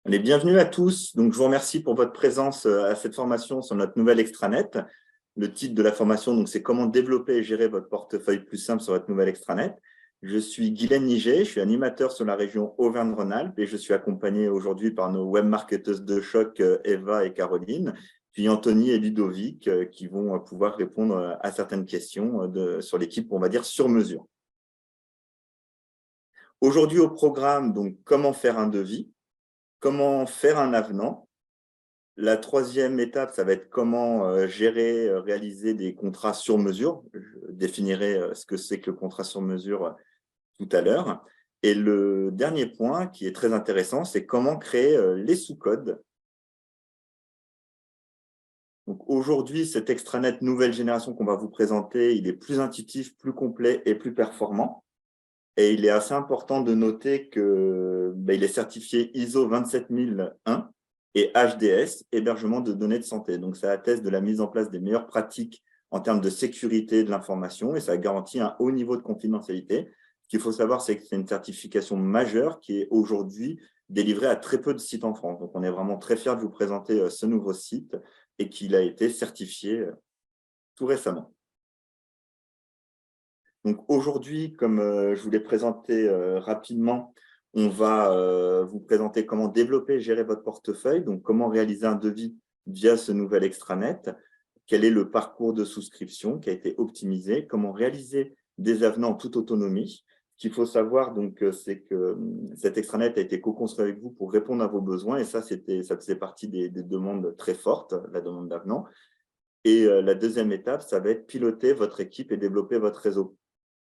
Allez, bienvenue à tous. Donc, je vous remercie pour votre présence à cette formation sur notre nouvelle extranet. Le titre de la formation, c'est « Comment développer et gérer votre portefeuille plus simple sur votre nouvelle extranet ». Je suis Guylaine Niget, je suis animateur sur la région Auvergne-Rhône-Alpes et je suis accompagné aujourd'hui par nos web marketeuses de choc, Eva et Caroline, puis Anthony et Ludovic, qui vont pouvoir répondre à certaines questions sur l'équipe, on va dire, sur mesure. Aujourd'hui au programme, donc, comment faire un devis, comment faire un avenant. La troisième étape, ça va être comment gérer, réaliser des contrats sur mesure. Je définirai ce que c'est que le contrat sur mesure tout à l'heure. Et le dernier point qui est très intéressant, c'est comment créer les sous-codes. Donc aujourd'hui, cet extranet nouvelle génération qu'on va vous présenter, il est plus intuitif, plus complet et plus performant. Et il est assez important de noter qu'il est certifié ISO 27001 et HDS, hébergement de données de santé. Donc, ça atteste de la mise en place des meilleures pratiques en termes de sécurité de l'information et ça garantit un haut niveau de confidentialité. Ce qu'il faut savoir, c'est que c'est une certification majeure qui est aujourd'hui délivrée à très peu de sites en France. Donc, on est vraiment très fiers de vous présenter ce nouveau site et qu'il a été certifié tout récemment. Donc aujourd'hui, comme je vous l'ai présenté rapidement, on va vous présenter comment développer et gérer votre portefeuille, donc comment réaliser un devis via ce nouvel extranet, quel est le parcours de souscription qui a été optimisé, comment réaliser des avenants en toute autonomie. Ce qu'il faut savoir, c'est que cet extranet a été co-construit avec vous pour répondre à vos besoins et ça faisait partie des demandes très fortes, la demande d'avenant. Et la deuxième étape, ça va être piloter votre équipe et développer votre réseau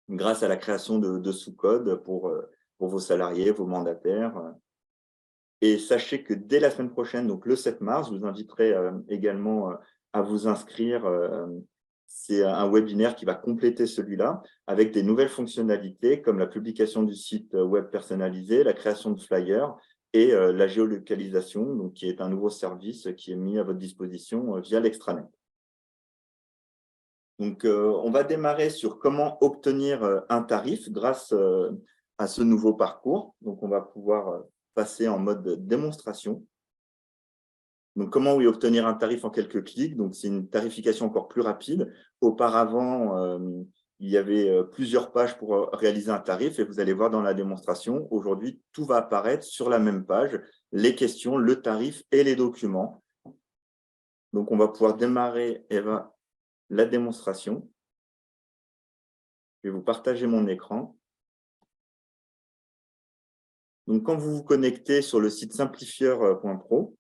grâce à la création de sous-codes pour vos salariés, vos mandataires. Et sachez que dès la semaine prochaine, donc le 7 mars, je vous inviterai également à vous inscrire. C'est un webinaire qui va compléter celui-là avec des nouvelles fonctionnalités comme la publication du site web personnalisé, la création de flyers et la géolocalisation, donc, qui est un nouveau service qui est mis à votre disposition via l'extranet. Donc, on va démarrer sur comment obtenir un tarif grâce à ce nouveau parcours. Donc, on va pouvoir passer en mode démonstration. Donc, comment obtenir un tarif en quelques clics? Donc, c'est une tarification encore plus rapide. Auparavant, il y avait plusieurs pages pour réaliser un tarif et vous allez voir dans la démonstration, aujourd'hui, tout va apparaître sur la même page, les questions, le tarif et les documents. Donc, on va pouvoir démarrer, Eva, la démonstration. Je vais vous partager mon écran. Donc, quand vous vous connectez sur le site simplifieur.pro,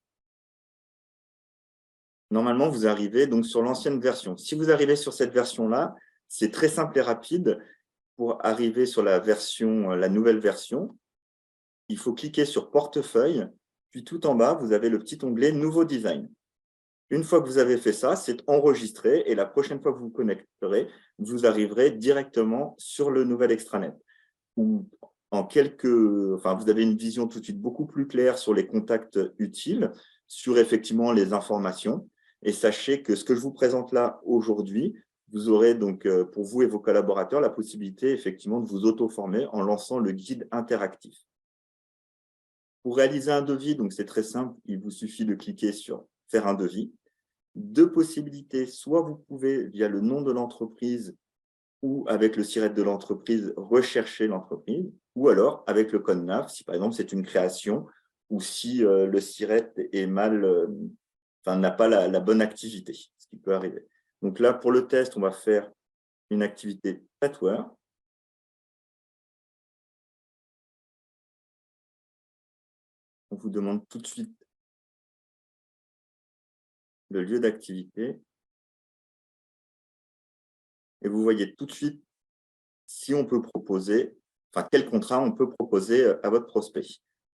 normalement, vous arrivez donc sur l'ancienne version. Si vous arrivez sur cette version-là, c'est très simple et rapide. Pour arriver sur la nouvelle version, il faut cliquer sur Portefeuille, puis tout en bas, vous avez le petit onglet Nouveau design. Une fois que vous avez fait ça, c'est enregistré et la prochaine fois que vous vous connecterez, vous arriverez directement sur le nouvel extranet. Où vous avez une vision tout de suite beaucoup plus claire sur les contacts utiles, sur effectivement les informations. Et sachez que ce que je vous présente là aujourd'hui, vous aurez donc pour vous et vos collaborateurs la possibilité effectivement de vous auto-former en lançant le guide interactif. Pour réaliser un devis, donc c'est très simple, il vous suffit de cliquer sur « Faire un devis ». Deux possibilités, soit vous pouvez, via le nom de l'entreprise ou avec le SIRET de l'entreprise, rechercher l'entreprise, ou alors avec le code NAF, si par exemple c'est une création, ou si le SIRET est n'a pas la bonne activité, ce qui peut arriver. Donc là, pour le test, on va faire une activité tatoueur. On vous demande tout de suite le lieu d'activité. Et vous voyez tout de suite si on peut proposer, quel contrat on peut proposer à votre prospect.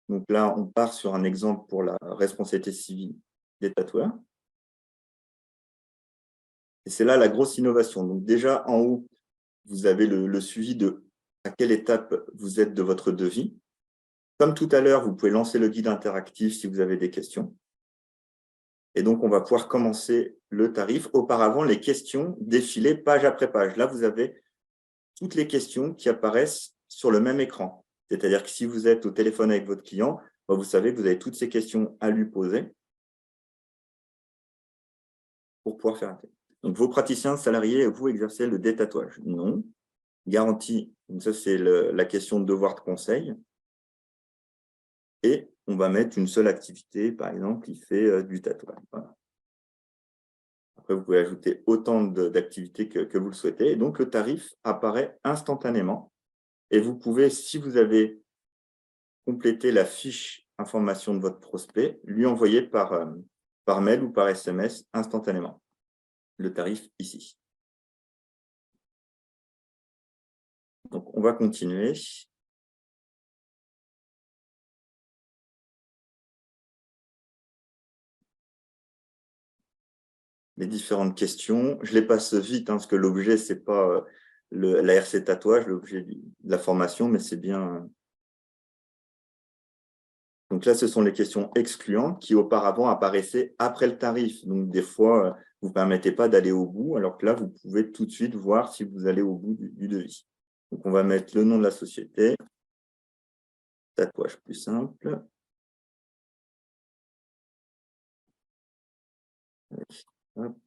Donc là, on part sur un exemple pour la responsabilité civile des tatoueurs. Et c'est là la grosse innovation. Donc déjà, en haut, vous avez le suivi de à quelle étape vous êtes de votre devis. Comme tout à l'heure, vous pouvez lancer le guide interactif si vous avez des questions. Et donc, on va pouvoir commencer le tarif. Auparavant, les questions défilaient page après page. Là, vous avez toutes les questions qui apparaissent sur le même écran. C'est-à-dire que si vous êtes au téléphone avec votre client, vous savez que vous avez toutes ces questions à lui poser pour pouvoir faire un test. Donc, vos praticiens salariés, vous exercez le détatouage? Non. Garantie, donc ça c'est la question de devoir de conseil. Et on va mettre une seule activité, par exemple, qui fait du tatouage. Voilà. Après, vous pouvez ajouter autant d'activités que vous le souhaitez. Et donc, le tarif apparaît instantanément. Et vous pouvez, si vous avez complété la fiche information de votre prospect, lui envoyer par mail ou par SMS instantanément le tarif ici. Donc, on va continuer. Les différentes questions. Je les passe vite, parce que l'objet, ce n'est pas la RC tatouage, l'objet de la formation, mais c'est bien. Donc là, ce sont les questions excluantes qui auparavant apparaissaient après le tarif. Donc des fois, vous ne permettez pas d'aller au bout, alors que là, vous pouvez tout de suite voir si vous allez au bout du devis. Donc on va mettre le nom de la société, tatouage plus simple. Hop.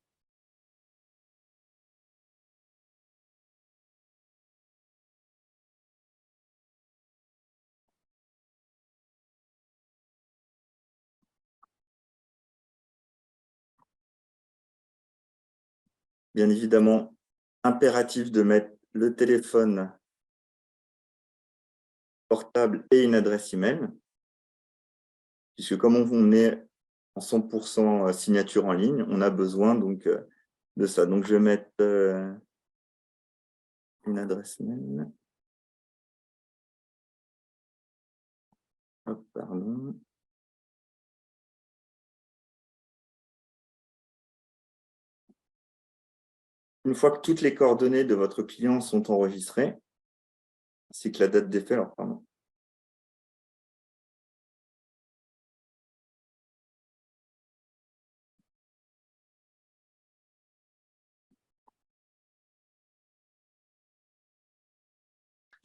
Bien évidemment, impératif de mettre le téléphone portable et une adresse email, puisque comme on est en 100% signature en ligne, on a besoin donc de ça. Donc je vais mettre une adresse mail. Hop, pardon. Une fois que toutes les coordonnées de votre client sont enregistrées, ainsi que la date d'effet, alors pardon.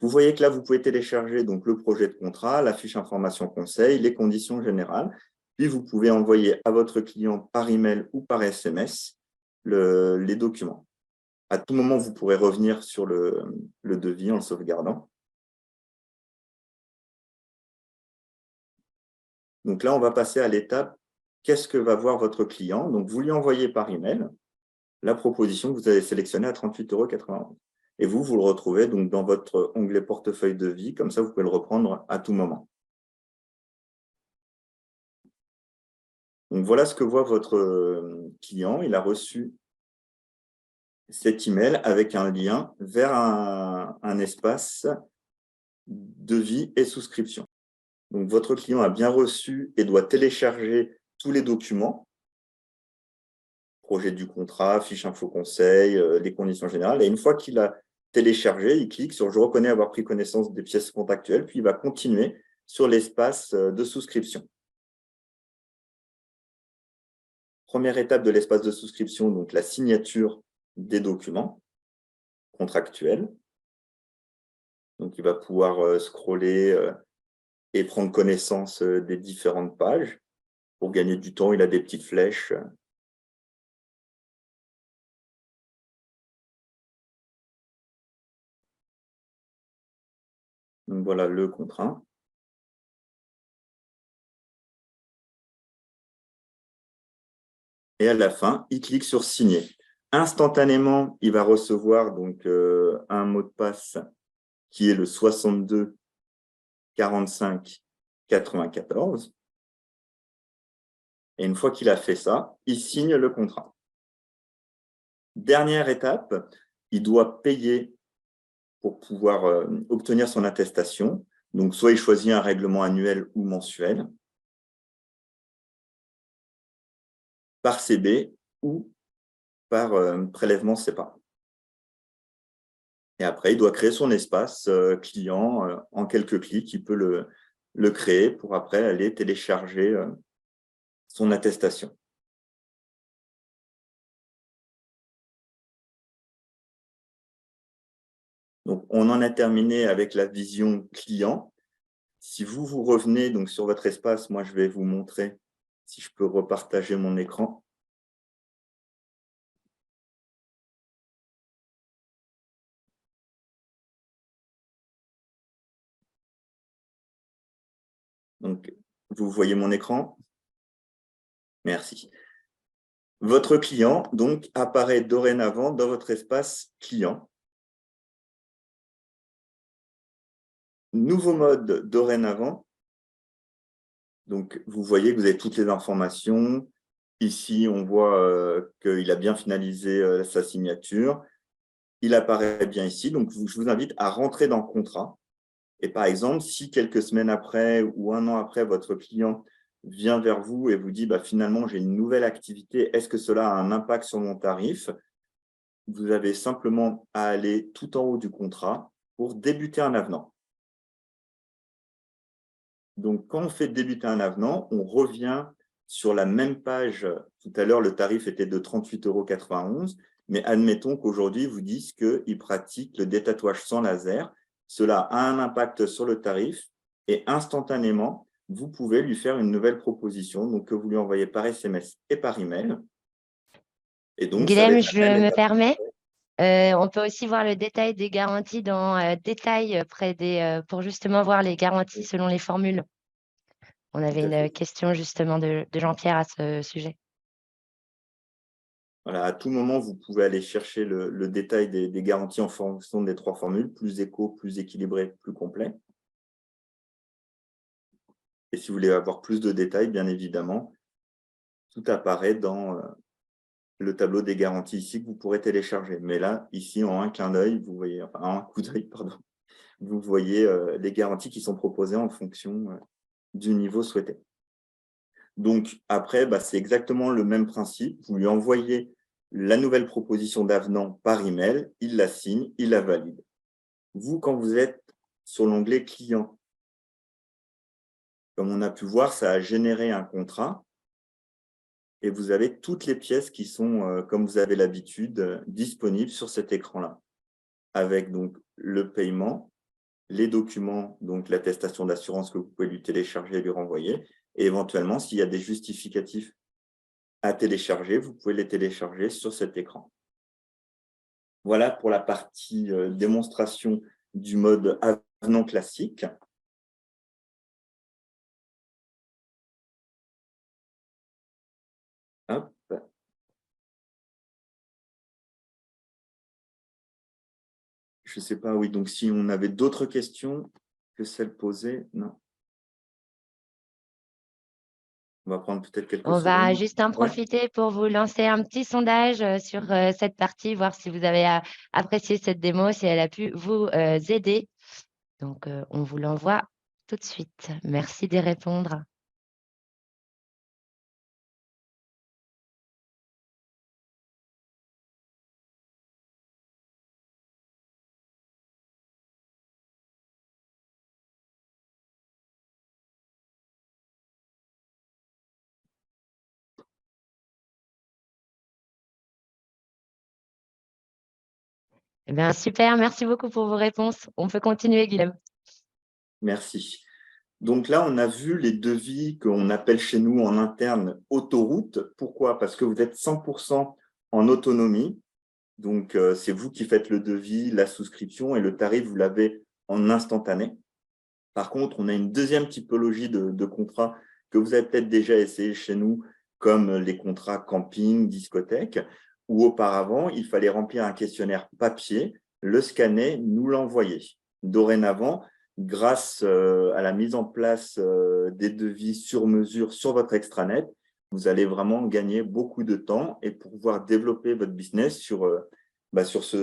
Vous voyez que là, vous pouvez télécharger donc le projet de contrat, la fiche information conseil, les conditions générales, puis vous pouvez envoyer à votre client par email ou par SMS les documents. À tout moment, vous pourrez revenir sur le devis en le sauvegardant. Donc là, on va passer à l'étape qu'est-ce que va voir votre client. Donc, vous lui envoyez par email la proposition que vous avez sélectionnée à 38,91 €. Et vous le retrouvez donc dans votre onglet portefeuille de vie. Comme ça, vous pouvez le reprendre à tout moment. Donc, voilà ce que voit votre client. Il a reçu cet email avec un lien vers un espace devis et souscription. Donc, votre client a bien reçu et doit télécharger tous les documents, projet du contrat, fiche info conseil, les conditions générales. Et une fois qu'il a téléchargé, il clique sur « Je reconnais avoir pris connaissance des pièces contractuelles », puis il va continuer sur l'espace de souscription. Première étape de l'espace de souscription, donc la signature des documents contractuels. Donc, il va pouvoir scroller et prendre connaissance des différentes pages. Pour gagner du temps, il a des petites flèches. Donc, voilà le contrat. Et à la fin, il clique sur « Signer ». Instantanément, il va recevoir donc un mot de passe qui est le 62 45 94. Et une fois qu'il a fait ça, il signe le contrat. Dernière étape, il doit payer pour pouvoir obtenir son attestation. Donc, soit il choisit un règlement annuel ou mensuel, par CB ou par prélèvement SEPA. Et après, il doit créer son espace client en quelques clics. Il peut le créer pour après aller télécharger son attestation. Donc, on en a terminé avec la vision client. Si vous revenez donc, sur votre espace, moi, je vais vous montrer si je peux repartager mon écran. Donc, vous voyez mon écran? Merci. Votre client, donc, apparaît dorénavant dans votre espace client. Nouveau mode dorénavant. Donc, vous voyez que vous avez toutes les informations. Ici, on voit qu'il a bien finalisé sa signature. Il apparaît bien ici. Donc, je vous invite à rentrer dans le contrat. Et par exemple, si quelques semaines après ou un an après, votre client vient vers vous et vous dit bah, « finalement, j'ai une nouvelle activité, est-ce que cela a un impact sur mon tarif ?» Vous avez simplement à aller tout en haut du contrat pour débuter un avenant. Donc, quand on fait débuter un avenant, on revient sur la même page. Tout à l'heure, le tarif était de 38,91 €, mais admettons qu'aujourd'hui, vous disent qu'ils pratiquent le détatouage sans laser. Cela a un impact sur le tarif et instantanément, vous pouvez lui faire une nouvelle proposition, donc que vous lui envoyez par SMS et par email. Et donc, ça va Guilhem, être la même je me étape. permets, on peut aussi voir le détail des garanties dans détail pour justement voir les garanties selon les formules. On avait Tout à fait. une question justement de Jean-Pierre à ce sujet. Voilà, à tout moment, vous pouvez aller chercher le détail des garanties en fonction des 3 formules, plus éco, plus équilibré, plus complet. Et si vous voulez avoir plus de détails, bien évidemment, tout apparaît dans le tableau des garanties ici que vous pourrez télécharger. Mais là, ici, en un clin d'œil, vous voyez, enfin, en un coup d'œil, pardon, vous voyez les garanties qui sont proposées en fonction du niveau souhaité. Donc, après, bah, c'est exactement le même principe. Vous lui envoyez la nouvelle proposition d'avenant par email, il la signe, il la valide. Vous, quand vous êtes sur l'onglet client, comme on a pu voir, ça a généré un contrat et vous avez toutes les pièces qui sont, comme vous avez l'habitude, disponibles sur cet écran-là, avec donc le paiement, les documents, donc l'attestation d'assurance que vous pouvez lui télécharger et lui renvoyer, et éventuellement, s'il y a des justificatifs à télécharger, vous pouvez les télécharger sur cet écran. Voilà pour la partie démonstration du mode avenant classique. Hop. Je ne sais pas, oui, donc si on avait d'autres questions que celles posées, non. On va prendre peut-être quelques On va secondes. juste en Ouais. profiter pour vous lancer un petit sondage sur cette partie, voir si vous avez apprécié cette démo, si elle a pu vous aider. Donc, on vous l'envoie tout de suite. Merci d'y répondre. Eh bien, super, merci beaucoup pour vos réponses. On peut continuer, Guilhem. Merci. Donc là, on a vu les devis qu'on appelle chez nous en interne autoroute. Pourquoi? Parce que vous êtes 100% en autonomie. Donc, c'est vous qui faites le devis, la souscription et le tarif, vous l'avez en instantané. Par contre, on a une deuxième typologie de contrats que vous avez peut-être déjà essayé chez nous, comme les contrats camping, discothèque, où auparavant, il fallait remplir un questionnaire papier, le scanner, nous l'envoyer. Dorénavant, grâce à la mise en place des devis sur mesure sur votre extranet, vous allez vraiment gagner beaucoup de temps et pouvoir développer votre business sur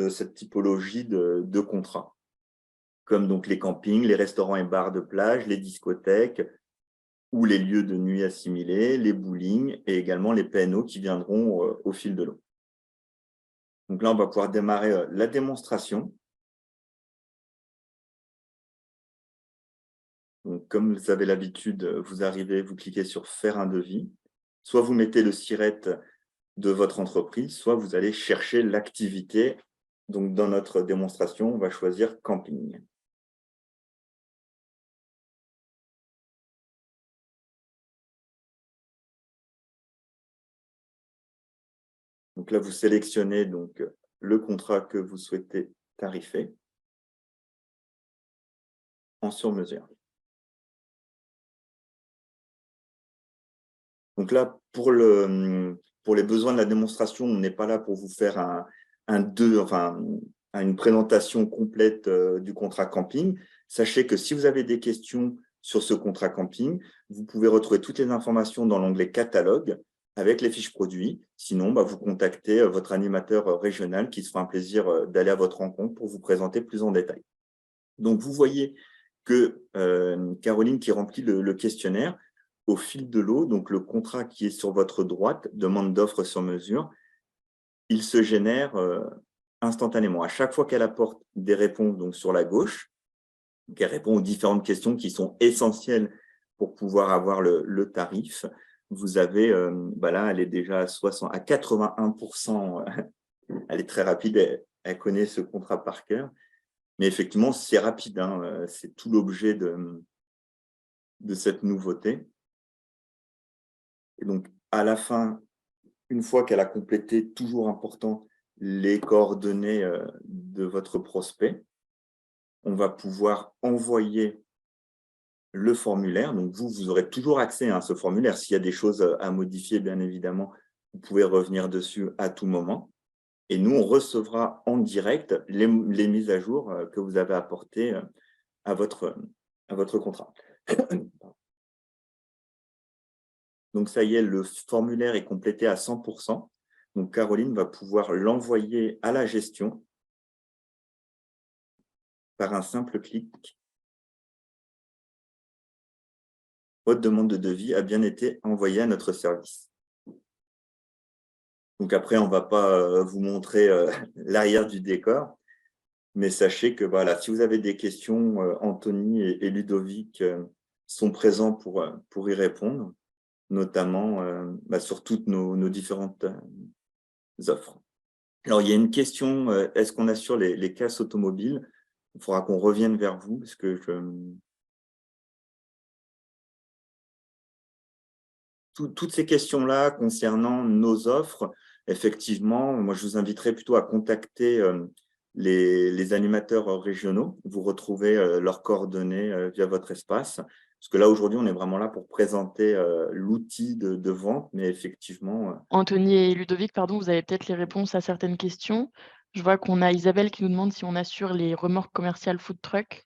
cette typologie de contrat, comme donc les campings, les restaurants et bars de plage, les discothèques ou les lieux de nuit assimilés, les bowling et également les PNO qui viendront au fil de l'eau. Donc là, on va pouvoir démarrer la démonstration. Donc, comme vous avez l'habitude, vous arrivez, vous cliquez sur « Faire un devis ». Soit vous mettez le SIRET de votre entreprise, soit vous allez chercher l'activité. Donc, dans notre démonstration, on va choisir « Camping ». Donc là, vous sélectionnez donc le contrat que vous souhaitez tarifer en sur-mesure. Donc là, pour les besoins de la démonstration, on n'est pas là pour vous faire une présentation complète du contrat camping. Sachez que si vous avez des questions sur ce contrat camping, vous pouvez retrouver toutes les informations dans l'onglet catalogue avec les fiches produits. Sinon, vous contactez votre animateur régional qui se fera un plaisir d'aller à votre rencontre pour vous présenter plus en détail. Donc, vous voyez que Caroline qui remplit le questionnaire, au fil de l'eau, donc le contrat qui est sur votre droite, demande d'offres sur mesure, il se génère instantanément. À chaque fois qu'elle apporte des réponses donc sur la gauche, elle répond aux différentes questions qui sont essentielles pour pouvoir avoir le tarif. Vous avez, là, elle est déjà à 81%, elle est très rapide, elle connaît ce contrat par cœur. Mais effectivement, c'est rapide, hein, c'est tout l'objet de cette nouveauté. Et donc, à la fin, une fois qu'elle a complété, toujours important, les coordonnées de votre prospect, on va pouvoir envoyer le formulaire. Donc, vous aurez toujours accès à ce formulaire. S'il y a des choses à modifier, bien évidemment, vous pouvez revenir dessus à tout moment. Et nous, on recevra en direct les mises à jour que vous avez apportées à votre contrat. Donc, ça y est, le formulaire est complété à 100%. Donc, Caroline va pouvoir l'envoyer à la gestion par un simple clic. Votre demande de devis a bien été envoyée à notre service. Donc, après, on ne va pas vous montrer l'arrière du décor, mais sachez que si vous avez des questions, Anthony et Ludovic sont présents pour y répondre, notamment sur toutes nos différentes offres. Alors, il y a une question, est-ce qu'on assure les casses automobiles? Il faudra qu'on revienne vers vous, parce que toutes ces questions-là concernant nos offres, effectivement, moi, je vous inviterai plutôt à contacter les animateurs régionaux. Vous retrouvez leurs coordonnées via votre espace. Parce que là, aujourd'hui, on est vraiment là pour présenter l'outil de vente, mais effectivement… Anthony et Ludovic, pardon, vous avez peut-être les réponses à certaines questions. Je vois qu'on a Isabelle qui nous demande si on assure les remorques commerciales food truck.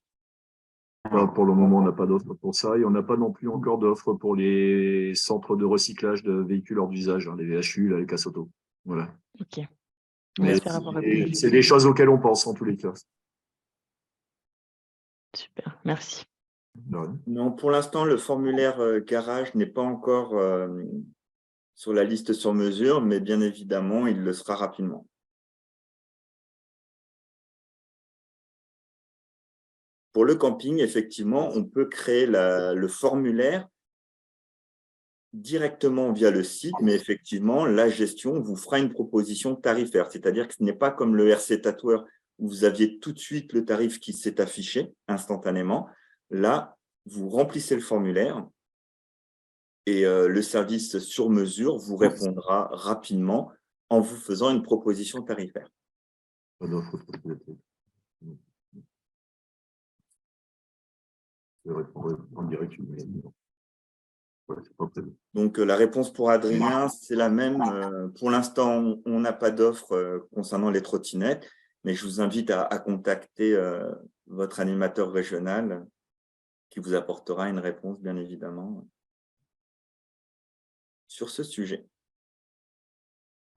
Pour le moment, on n'a pas d'offre pour ça et on n'a pas non plus encore d'offre pour les centres de recyclage de véhicules hors d'usage, les VHU, les casses auto. Voilà. Ok. On Mais espère avoir répondu. c'est des choses auxquelles on pense en tous les cas. Super, merci. Non, pour l'instant, le formulaire garage n'est pas encore sur la liste sur mesure, mais bien évidemment, il le sera rapidement. Pour le camping, effectivement, on peut créer le formulaire directement via le site, mais effectivement, la gestion vous fera une proposition tarifaire. C'est-à-dire que ce n'est pas comme le RC Tatoueur où vous aviez tout de suite le tarif qui s'est affiché instantanément. Là, vous remplissez le formulaire et le service sur mesure vous répondra rapidement en vous faisant une proposition tarifaire. Donc, la réponse pour Adrien, c'est la même. Pour l'instant, on n'a pas d'offre concernant les trottinettes, mais je vous invite à contacter votre animateur régional qui vous apportera une réponse, bien évidemment, sur ce sujet.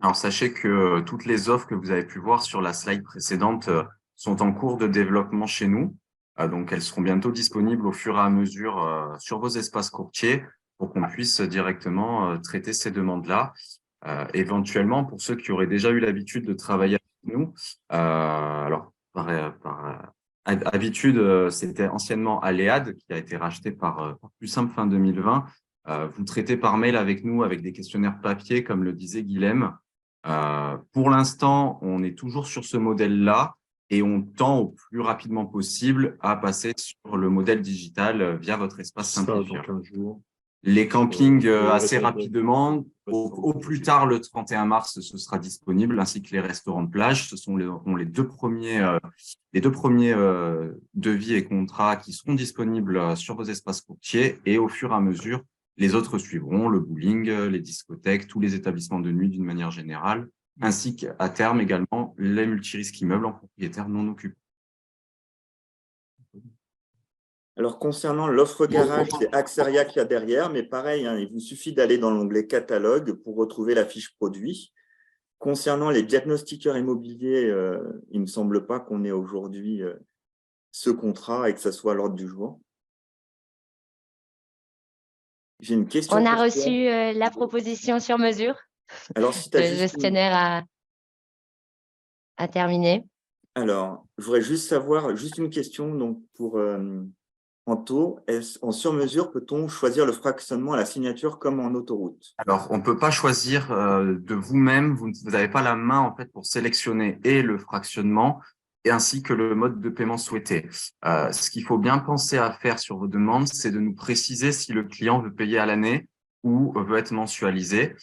Alors, sachez que toutes les offres que vous avez pu voir sur la slide précédente sont en cours de développement chez nous. Donc, elles seront bientôt disponibles au fur et à mesure sur vos espaces courtiers pour qu'on puisse directement traiter ces demandes-là. Éventuellement, pour ceux qui auraient déjà eu l'habitude de travailler avec nous, alors, par habitude, c'était anciennement Aléad qui a été racheté par Plus Simple fin 2020. Vous traitez par mail avec nous avec des questionnaires papier, comme le disait Guilhem. Pour l'instant, on est toujours sur ce modèle-là et on tend au plus rapidement possible à passer sur le modèle digital via votre espace simplifié. Les campings assez rapidement, au plus tard le 31 mars, ce sera disponible, ainsi que les restaurants de plage. Ce sont les deux premiers devis et contrats qui seront disponibles sur vos espaces courtiers, et au fur et à mesure, les autres suivront, le bowling, les discothèques, tous les établissements de nuit d'une manière générale, ainsi qu'à terme également les multirisques immeubles en propriétaire non occupés. Alors, concernant l'offre garage, c'est Axeria qu'il y a derrière, mais pareil, hein, il vous suffit d'aller dans l'onglet catalogue pour retrouver la fiche produit. Concernant les diagnostiqueurs immobiliers, il ne me semble pas qu'on ait aujourd'hui ce contrat et que ça soit à l'ordre du jour. J'ai une question. On a pour toi. reçu la proposition sur mesure. Alors, si tu Le as juste une- gestionnaire a terminé. Alors, je voudrais juste savoir, juste une question donc pour Anto. En sur-mesure, peut-on choisir le fractionnement à la signature comme en autoroute? Alors, on ne peut pas choisir de vous-même, vous n'avez pas la main en fait pour sélectionner et le fractionnement et ainsi que le mode de paiement souhaité. Ce qu'il faut bien penser à faire sur vos demandes, c'est de nous préciser si le client veut payer à l'année ou veut être mensualisé.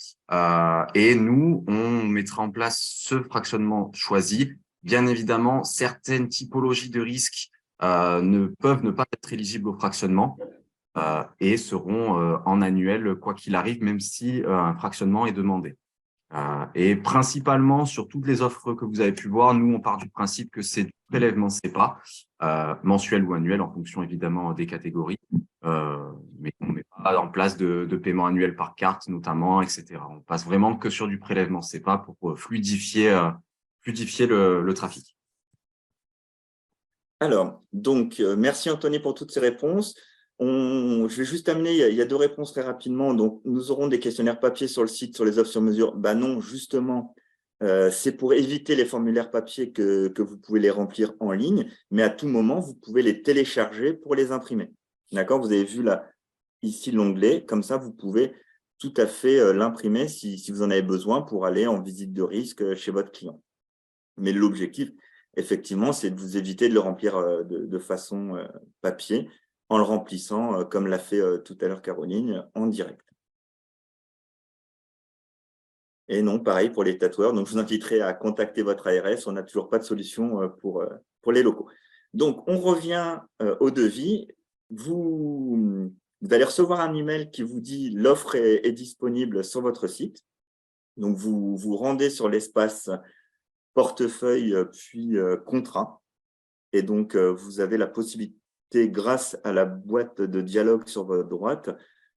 Et nous, on mettra en place ce fractionnement choisi. Bien évidemment, certaines typologies de risques ne peuvent ne pas être éligibles au fractionnement. Et seront en annuel quoi qu'il arrive, même si un fractionnement est demandé. Et principalement, sur toutes les offres que vous avez pu voir, nous, on part du principe que c'est du prélèvement CEPA, mensuel ou annuel, en fonction évidemment des catégories, mais on ne met pas en place de paiement annuel par carte, notamment, etc. On passe vraiment que sur du prélèvement CEPA pour fluidifier le trafic. Alors, donc, merci Anthony pour toutes ces réponses. Je vais juste amener, il y a deux réponses très rapidement. Donc, nous aurons des questionnaires papier sur le site sur les offres sur mesure. Ben non, justement, c'est pour éviter les formulaires papier que vous pouvez les remplir en ligne, mais à tout moment, vous pouvez les télécharger pour les imprimer. D'accord? Vous avez vu là, ici l'onglet, comme ça, vous pouvez tout à fait l'imprimer si vous en avez besoin pour aller en visite de risque chez votre client. Mais l'objectif, effectivement, c'est de vous éviter de le remplir de façon papier en le remplissant, comme l'a fait tout à l'heure Caroline, en direct. Et non, pareil pour les tatoueurs. Donc, je vous inviterai à contacter votre ARS. On n'a toujours pas de solution pour les locaux. Donc, on revient au devis. Vous allez recevoir un email qui vous dit l'offre est disponible sur votre site. Donc, vous vous rendez sur l'espace portefeuille puis contrat. Et donc, vous avez la possibilité, grâce à la boîte de dialogue sur votre droite,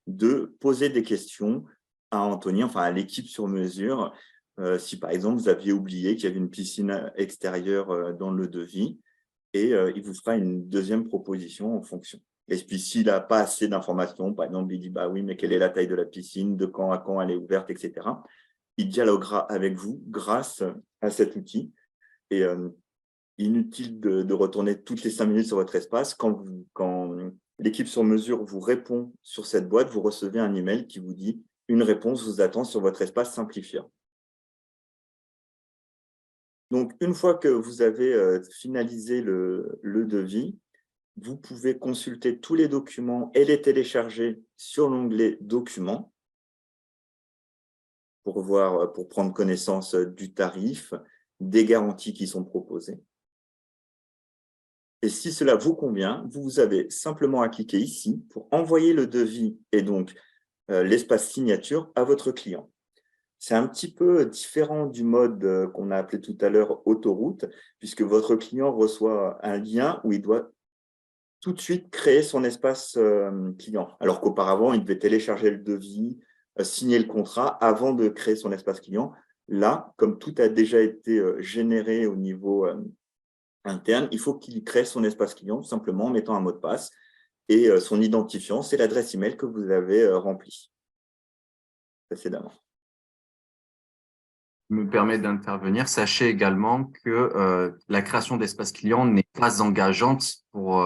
de poser des questions à Anthony, enfin à l'équipe sur mesure. Si par exemple, vous aviez oublié qu'il y avait une piscine extérieure dans le devis, et il vous fera une deuxième proposition en fonction. Et puis, s'il n'a pas assez d'informations, par exemple, il dit, bah oui, mais quelle est la taille de la piscine, de quand à quand elle est ouverte, etc. Il dialoguera avec vous grâce à cet outil. Et inutile de retourner toutes les 5 minutes sur votre espace. Quand l'équipe sur mesure vous répond sur cette boîte, vous recevez un email qui vous dit « Une réponse vous attend sur votre espace simplifiant ». Donc, une fois que vous avez finalisé le devis, vous pouvez consulter tous les documents et les télécharger sur l'onglet « Documents » pour prendre connaissance du tarif, des garanties qui sont proposées. Et si cela vous convient, vous avez simplement à cliquer ici pour envoyer le devis et donc l'espace signature à votre client. C'est un petit peu différent du mode qu'on a appelé tout à l'heure autoroute, puisque votre client reçoit un lien où il doit tout de suite créer son espace client, alors qu'auparavant, il devait télécharger le devis, signer le contrat avant de créer son espace client. Là, comme tout a déjà été généré au niveau interne, il faut qu'il crée son espace client simplement en mettant un mot de passe et son identifiant, c'est l'adresse email que vous avez remplie précédemment. Me permet d'intervenir. Sachez également que la création d'espace client n'est pas engageante pour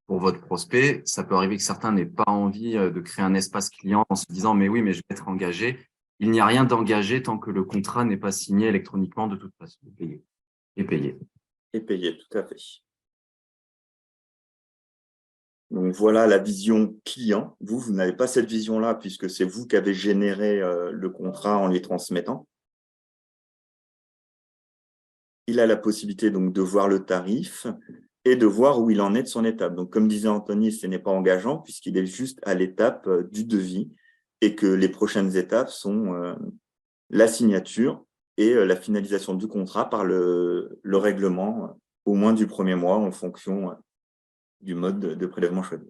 votre prospect. Ça peut arriver que certains n'aient pas envie de créer un espace client en se disant « mais oui, mais je vais être engagé ». Il n'y a rien d'engagé tant que le contrat n'est pas signé électroniquement de toute façon. Et payé. Et payé, tout à fait. Donc, voilà la vision client. Vous n'avez pas cette vision-là puisque c'est vous qui avez généré le contrat en les transmettant. Il a la possibilité donc de voir le tarif et de voir où il en est de son étape. Donc, comme disait Anthony, ce n'est pas engageant puisqu'il est juste à l'étape du devis et que les prochaines étapes sont la signature et la finalisation du contrat par le règlement au moins du premier mois en fonction du mode de prélèvement choisi.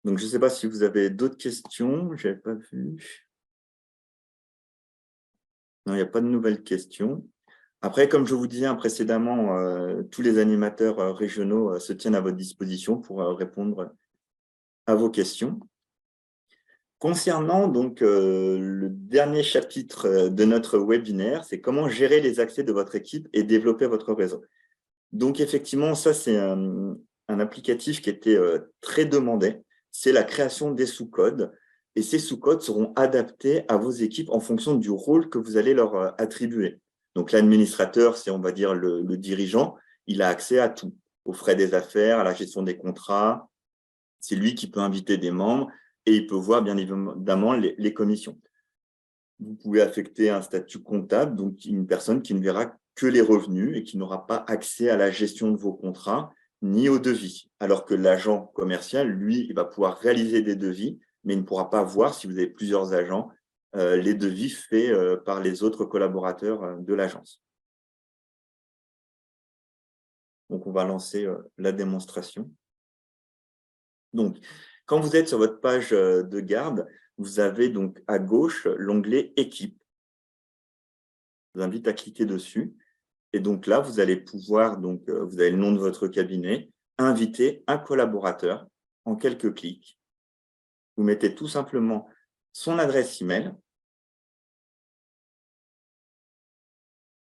Donc, je ne sais pas si vous avez d'autres questions. Je n'avais pas vu. Non, il n'y a pas de nouvelles questions. Après, comme je vous disais précédemment, tous les animateurs régionaux se tiennent à votre disposition pour répondre à vos questions. Concernant donc le dernier chapitre de notre webinaire, c'est comment gérer les accès de votre équipe et développer votre réseau. Donc, effectivement, ça, c'est un applicatif qui était très demandé. C'est la création des sous-codes. Et ces sous-codes seront adaptés à vos équipes en fonction du rôle que vous allez leur attribuer. Donc, l'administrateur, c'est, on va dire, le dirigeant. Il a accès à tout, aux frais des affaires, à la gestion des contrats. C'est lui qui peut inviter des membres et il peut voir, bien évidemment, les commissions. Vous pouvez affecter un statut comptable, donc une personne qui ne verra que les revenus et qui n'aura pas accès à la gestion de vos contrats ni aux devis. Alors que l'agent commercial, lui, il va pouvoir réaliser des devis, mais il ne pourra pas voir, si vous avez plusieurs agents, les devis faits par les autres collaborateurs de l'agence. Donc, on va lancer la démonstration. Donc, quand vous êtes sur votre page de garde, vous avez donc à gauche l'onglet « Équipe ». Je vous invite à cliquer dessus. Et donc là, vous allez pouvoir, vous avez le nom de votre cabinet, inviter un collaborateur en quelques clics. Vous mettez tout simplement son adresse email,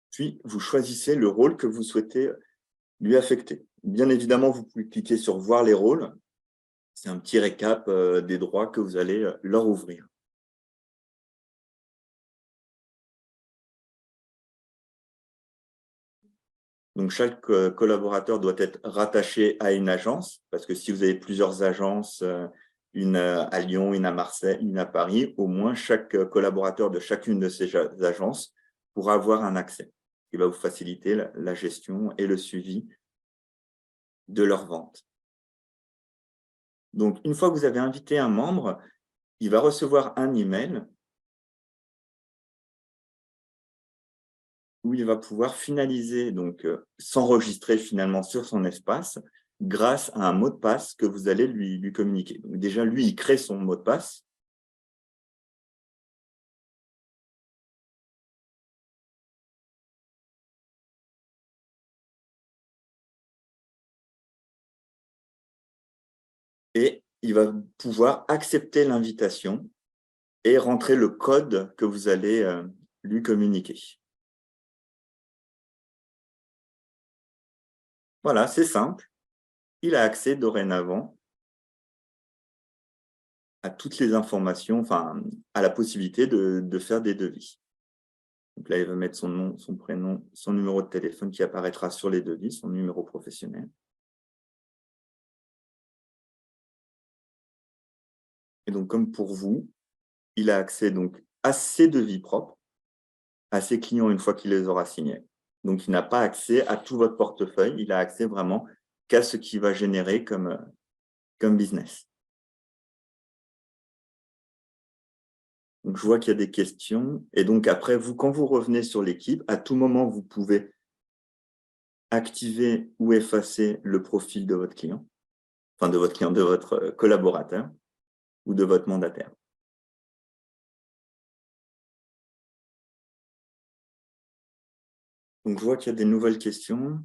puis vous choisissez le rôle que vous souhaitez lui affecter. Bien évidemment, vous pouvez cliquer sur « Voir les rôles ». C'est un petit récap des droits que vous allez leur ouvrir. Donc, chaque collaborateur doit être rattaché à une agence, parce que si vous avez plusieurs agences, une à Lyon, une à Marseille, une à Paris, au moins chaque collaborateur de chacune de ces agences pourra avoir un accès qui va vous faciliter la gestion et le suivi de leur vente. Donc, une fois que vous avez invité un membre, il va recevoir un email où il va pouvoir finaliser, s'enregistrer finalement sur son espace grâce à un mot de passe que vous allez lui communiquer. Donc déjà, lui, il crée son mot de passe. Et il va pouvoir accepter l'invitation et rentrer le code que vous allez lui communiquer. Voilà, c'est simple. Il a accès dorénavant à toutes les informations, enfin, à la possibilité de faire des devis. Donc là, il va mettre son nom, son prénom, son numéro de téléphone qui apparaîtra sur les devis, son numéro professionnel. Et donc, comme pour vous, il a accès donc à ses devis propres, à ses clients une fois qu'il les aura signés. Donc, il n'a pas accès à tout votre portefeuille, il a accès vraiment qu'à ce qu'il va générer comme business. Donc, je vois qu'il y a des questions. Et donc, après, quand vous revenez sur l'équipe, à tout moment, vous pouvez activer ou effacer le profil de votre client, enfin de votre client, de votre collaborateur ou de votre mandataire. Donc, je vois qu'il y a des nouvelles questions.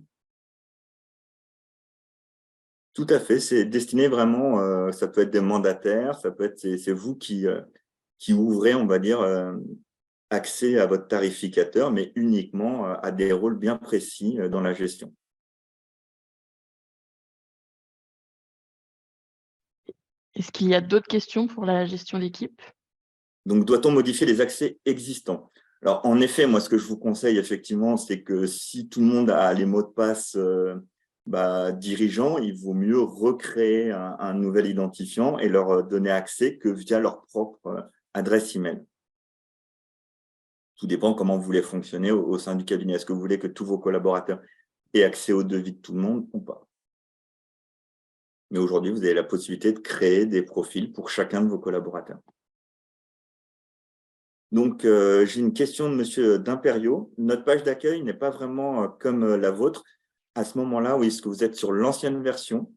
Tout à fait, c'est destiné vraiment, ça peut être des mandataires, ça peut être, c'est vous qui ouvrez, on va dire, accès à votre tarificateur, mais uniquement à des rôles bien précis dans la gestion. Est-ce qu'il y a d'autres questions pour la gestion d'équipe? Donc, doit-on modifier les accès existants? Alors, en effet, moi, ce que je vous conseille, effectivement, c'est que si tout le monde a les mots de passe dirigeants, il vaut mieux recréer un nouvel identifiant et leur donner accès que via leur propre adresse email. Tout dépend comment vous voulez fonctionner au sein du cabinet. Est-ce que vous voulez que tous vos collaborateurs aient accès au devis de tout le monde ou pas? Mais aujourd'hui, vous avez la possibilité de créer des profils pour chacun de vos collaborateurs. Donc, j'ai une question de Monsieur D'Imperio. Notre page d'accueil n'est pas vraiment comme la vôtre. À ce moment-là, oui, est-ce que vous êtes sur l'ancienne version?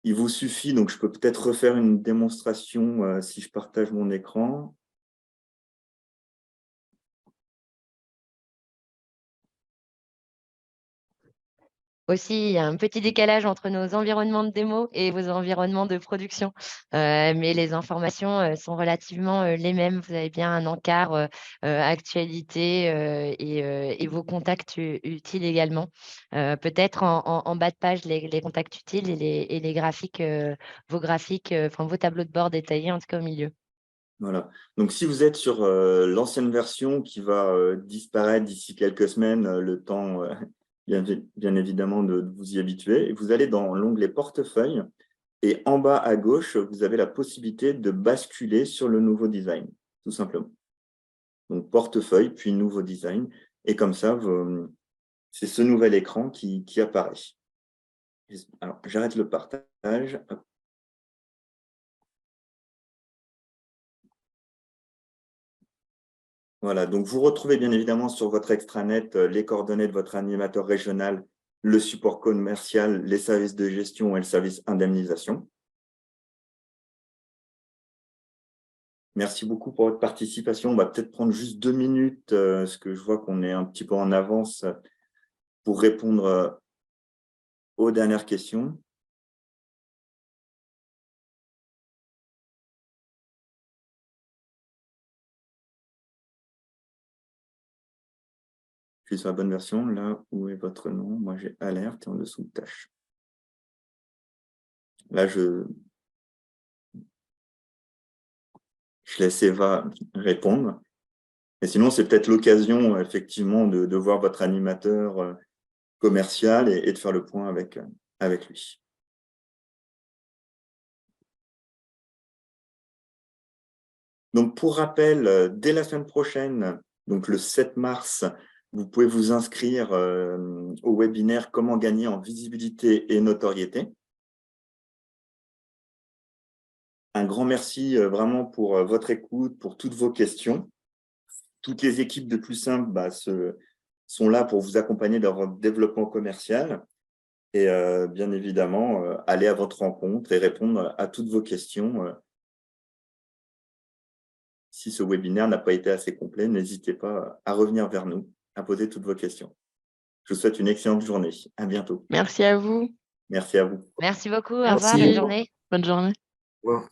Il vous suffit, donc je peux peut-être refaire une démonstration si je partage mon écran. Aussi, il y a un petit décalage entre nos environnements de démo et vos environnements de production. Mais les informations sont relativement les mêmes. Vous avez bien un encart actualité et vos contacts utiles également. Peut-être en bas de page, les contacts utiles et les graphiques, vos graphiques, enfin vos tableaux de bord détaillés, en tout cas au milieu. Voilà. Donc, si vous êtes sur l'ancienne version qui va disparaître d'ici quelques semaines, le temps, bien évidemment, de vous y habituer, et vous allez dans l'onglet portefeuille et en bas à gauche, vous avez la possibilité de basculer sur le nouveau design, tout simplement. Donc, portefeuille, puis nouveau design. Et comme ça, c'est ce nouvel écran qui apparaît. Alors, j'arrête le partage. Hop. Voilà, donc vous retrouvez bien évidemment sur votre extranet les coordonnées de votre animateur régional, le support commercial, les services de gestion et le service indemnisation. Merci beaucoup pour votre participation. On va peut-être prendre juste 2 minutes, parce que je vois qu'on est un petit peu en avance pour répondre aux dernières questions. Je suis sur la bonne version. Là, où est votre nom? Moi, j'ai alerte et en dessous tâche. Là, je laisse Eva répondre. Et sinon, c'est peut-être l'occasion, effectivement, de voir votre animateur commercial et de faire le point avec lui. Donc, pour rappel, dès la semaine prochaine, donc le 7 mars, vous pouvez vous inscrire au webinaire « Comment gagner en visibilité et notoriété ». Un grand merci vraiment pour votre écoute, pour toutes vos questions. Toutes les équipes de Plus Simple sont là pour vous accompagner dans votre développement commercial. Et bien évidemment, aller à votre rencontre et répondre à toutes vos questions. Si ce webinaire n'a pas été assez complet, n'hésitez pas à revenir vers nous, à poser toutes vos questions. Je vous souhaite une excellente journée. À bientôt. Merci à vous. Merci à vous. Merci beaucoup. Au revoir. Merci. Bonne journée. Bonne journée. Au revoir.